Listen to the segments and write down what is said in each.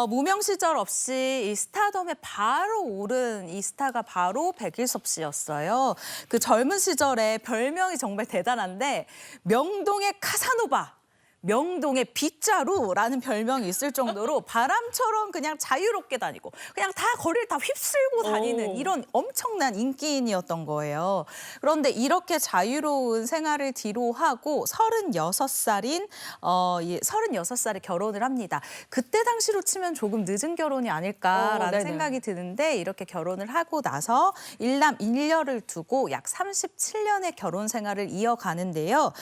무명 시절 없이 이 스타덤에 바로 오른 이 스타가 바로 백일섭 씨였어요. 그 젊은 시절에 별명이 정말 대단한데 명동의 카사노바. 명동의 빗자루라는 별명이 있을 정도로 바람처럼 그냥 자유롭게 다니고 그냥 다 거리를 다 휩쓸고 다니는 이런 엄청난 인기인이었던 거예요. 그런데 이렇게 자유로운 생활을 뒤로하고 36살에 결혼을 합니다. 그때 당시로 치면 조금 늦은 결혼이 아닐까라는 생각이 드는데 이렇게 결혼을 하고 나서 일남 일녀를 두고 약 37년의 결혼 생활을 이어가는데요.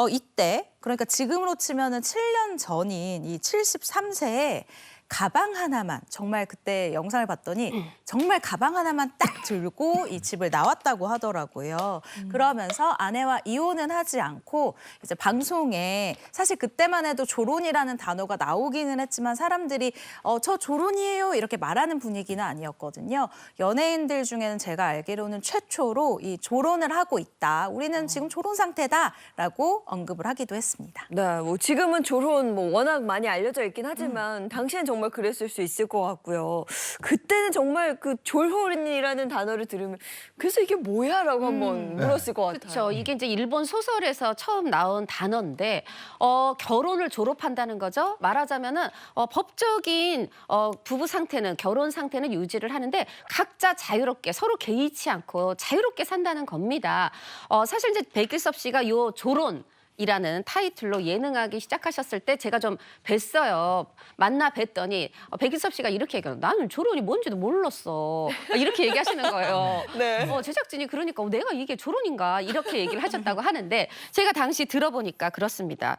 이때 그러니까 지금으로 치면은 7년 전인 이 73세에 가방 하나만 정말 그때 영상을 봤더니 정말 가방 하나만 딱 들고 이 집을 나왔다고 하더라고요. 그러면서 아내와 이혼은 하지 않고 이제 방송에 사실 그때만 해도 조론이라는 단어가 나오기는 했지만 사람들이 저 조론이에요 이렇게 말하는 분위기는 아니었거든요. 연예인들 중에는 제가 알기로는 최초로 이 조론을 하고 있다. 우리는 지금 조론 상태다라고 언급을 하기도 했습니다. 네, 뭐 지금은 조론 뭐 워낙 많이 알려져 있긴 하지만 당시엔 정말 그랬을 수 있을 것 같고요. 그때는 정말 그 조론이라는 단어를 들으면 그래서 이게 뭐야라고 한번 물었을 것 같아요. 그렇죠. 이게 이제 일본 소설에서 처음 나온 단어인데 결혼을 졸업한다는 거죠. 말하자면은 법적인 부부 상태는 결혼 상태는 유지를 하는데 각자 자유롭게 서로 개의치 않고 자유롭게 산다는 겁니다. 사실 이제 백일섭 씨가 요 조론 이라는 타이틀로 예능하기 시작하셨을 때 제가 좀 뵀어요. 만나 뵀더니 백일섭 씨가 이렇게 얘기해요. 나는 조론이 뭔지도 몰랐어. 이렇게 얘기하시는 거예요. 네. 제작진이 그러니까 내가 이게 조론인가 이렇게 얘기를 하셨다고 하는데 제가 당시 들어보니까 그렇습니다.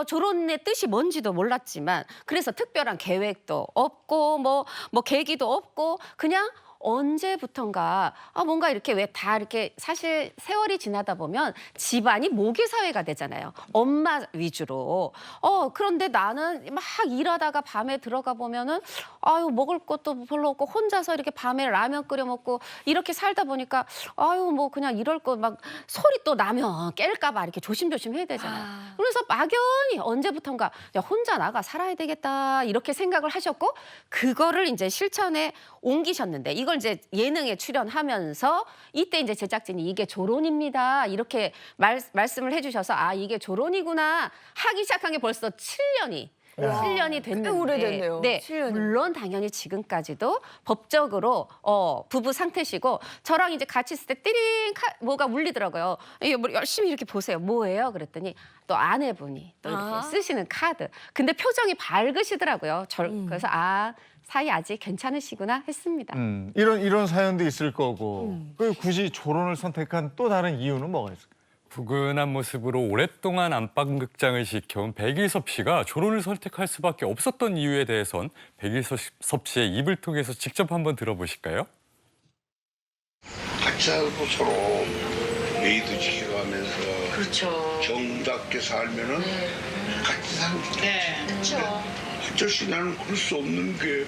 조론의 뜻이 뭔지도 몰랐지만 그래서 특별한 계획도 없고 뭐 계기도 없고 그냥 언제부턴가 뭔가 이렇게 왜 다 이렇게 사실 세월이 지나다 보면 집안이 모계 사회가 되잖아요. 엄마 위주로. 그런데 나는 막 일하다가 밤에 들어가 보면은 먹을 것도 별로 없고 혼자서 이렇게 밤에 라면 끓여 먹고 이렇게 살다 보니까 뭐 그냥 이럴 거 막 소리 또 나면 깰까 봐 이렇게 조심조심 해야 되잖아요. 그래서 막연히 언제부턴가 야, 혼자 나가 살아야 되겠다 이렇게 생각을 하셨고 그거를 이제 실천에 옮기셨는데 이걸 이제 예능에 출연하면서 이때 이제 제작진이 이게 조론입니다. 이렇게 말씀을 해주셔서 이게 조론이구나 하기 시작한 게 벌써 7년이 됐는데 꽤 오래됐네요. 네, 7년이. 물론 당연히 지금까지도 법적으로 부부 상태시고 저랑 이제 같이 있을 때 띠링 뭐가 울리더라고요. 이게 뭐 열심히 이렇게 보세요. 뭐예요? 그랬더니 또 아내분이 또 이렇게 쓰시는 카드. 근데 표정이 밝으시더라고요. 그래서 사이 아직 괜찮으시구나 했습니다. 이런 사연도 있을 거고 그 굳이 조론을 선택한 또 다른 이유는 뭐가 있을까요? 부근한 모습으로 오랫동안 안방극장을 지켜온 백일섭 씨가 조론을 선택할 수밖에 없었던 이유에 대해선 백일섭 씨의 입을 통해서 직접 한번 들어보실까요? 같이 살고 서로 예의도 지켜가면서 그렇죠. 정답게 살면은 같이 사는 게 네, 그렇죠. 어쩔 나는 그럴 수 없는 게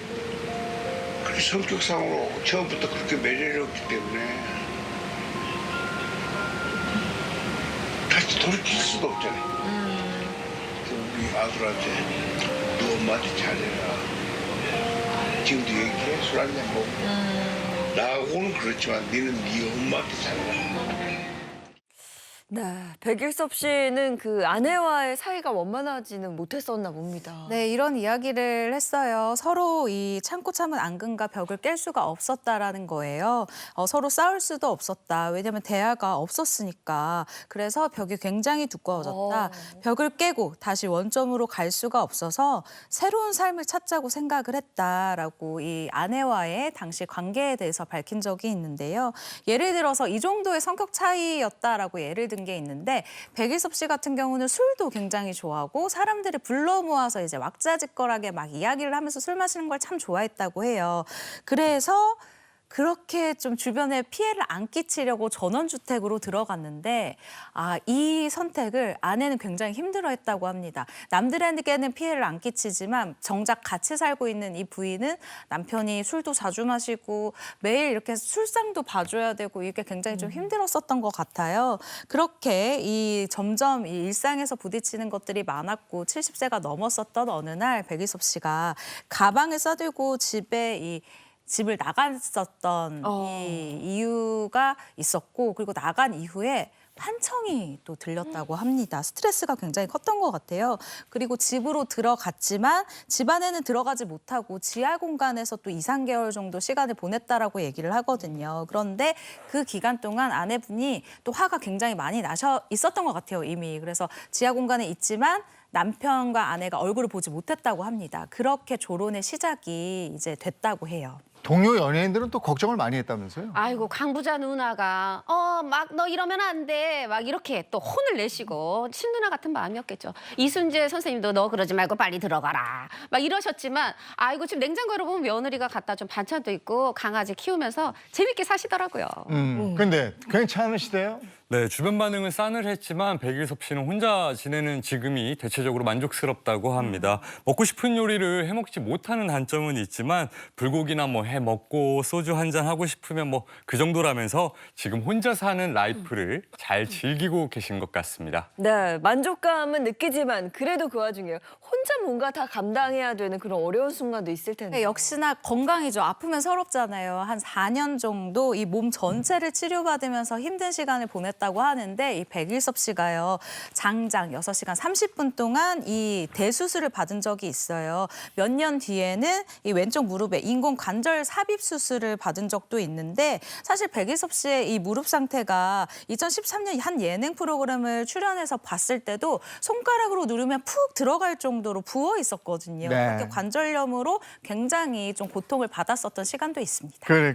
그게 성격상으로 처음부터 그렇게 매력이었기 때문에 다시 돌이킬 수도 없잖아요. 우리 아들한테 너 엄마한테 잘해라. 지금도 얘기해 술 한잔 먹고. 나하고는 그렇지만 너는 네 엄마한테 잘해라. 네, 백일섭 씨는 그 아내와의 사이가 원만하지는 못했었나 봅니다. 네, 이런 이야기를 했어요. 서로 이 참고 참은 앙금과 벽을 깰 수가 없었다라는 거예요. 서로 싸울 수도 없었다. 왜냐하면 대화가 없었으니까. 그래서 벽이 굉장히 두꺼워졌다. 벽을 깨고 다시 원점으로 갈 수가 없어서 새로운 삶을 찾자고 생각을 했다라고 이 아내와의 당시 관계에 대해서 밝힌 적이 있는데요. 예를 들어서 이 정도의 성격 차이였다라고 예를 든 게 있는데 백일섭 씨 같은 경우는 술도 굉장히 좋아하고 사람들을 불러 모아서 이제 왁자지껄하게 막 이야기를 하면서 술 마시는 걸 참 좋아했다고 해요. 그래서 그렇게 좀 주변에 피해를 안 끼치려고 전원주택으로 들어갔는데 이 선택을 아내는 굉장히 힘들어했다고 합니다. 남들에게는 피해를 안 끼치지만 정작 같이 살고 있는 이 부인은 남편이 술도 자주 마시고 매일 이렇게 술상도 봐줘야 되고 이게 굉장히 좀 힘들었었던 것 같아요. 그렇게 점점 이 일상에서 부딪히는 것들이 많았고 70세가 넘었었던 어느 날 백일섭 씨가 가방을 싸들고 집을 나갔었던 이 이유가 있었고 그리고 나간 이후에 환청이 또 들렸다고 합니다. 스트레스가 굉장히 컸던 것 같아요. 그리고 집으로 들어갔지만 집 안에는 들어가지 못하고 지하 공간에서 또 2, 3개월 정도 시간을 보냈다라고 얘기를 하거든요. 그런데 그 기간 동안 아내분이 또 화가 굉장히 많이 있었던 것 같아요, 이미. 그래서 지하 공간에 있지만 남편과 아내가 얼굴을 보지 못했다고 합니다. 그렇게 조론의 시작이 이제 됐다고 해요. 동료 연예인들은 또 걱정을 많이 했다면서요? 아이고 강부자 누나가 막 너 이러면 안 돼 막 이렇게 또 혼을 내시고 친누나 같은 마음이었겠죠. 이순재 선생님도 너 그러지 말고 빨리 들어가라 막 이러셨지만 아이고 지금 냉장고 열어보면 며느리가 갖다 준 반찬도 있고 강아지 키우면서 재밌게 사시더라고요. 근데 괜찮으시대요? 네, 주변 반응은 싸늘했지만 백일섭 씨는 혼자 지내는 지금이 대체적으로 만족스럽다고 합니다. 먹고 싶은 요리를 해먹지 못하는 단점은 있지만 불고기나 뭐 해먹고 소주 한잔 하고 싶으면 뭐 그 정도라면서 지금 혼자 사는 라이프를 잘 즐기고 계신 것 같습니다. 네, 만족감은 느끼지만 그래도 그 와중에 혼자 뭔가 다 감당해야 되는 그런 어려운 순간도 있을 텐데. 역시나 건강이죠. 아프면 서럽잖아요. 한 4년 정도 이 몸 전체를 치료받으면서 힘든 시간을 보냈다고 하는데 이 백일섭 씨가요. 장장 6시간 30분 동안 이 대수술을 받은 적이 있어요. 몇 년 뒤에는 이 왼쪽 무릎에 인공 관절 삽입 수술을 받은 적도 있는데 사실 백일섭 씨의 이 무릎 상태가 2013년 한 예능 프로그램을 출연해서 봤을 때도 손가락으로 누르면 푹 들어갈 정도로 부어 있었거든요. 네. 그렇게 관절염으로 굉장히 좀 고통을 받았었던 시간도 있습니다. 그래.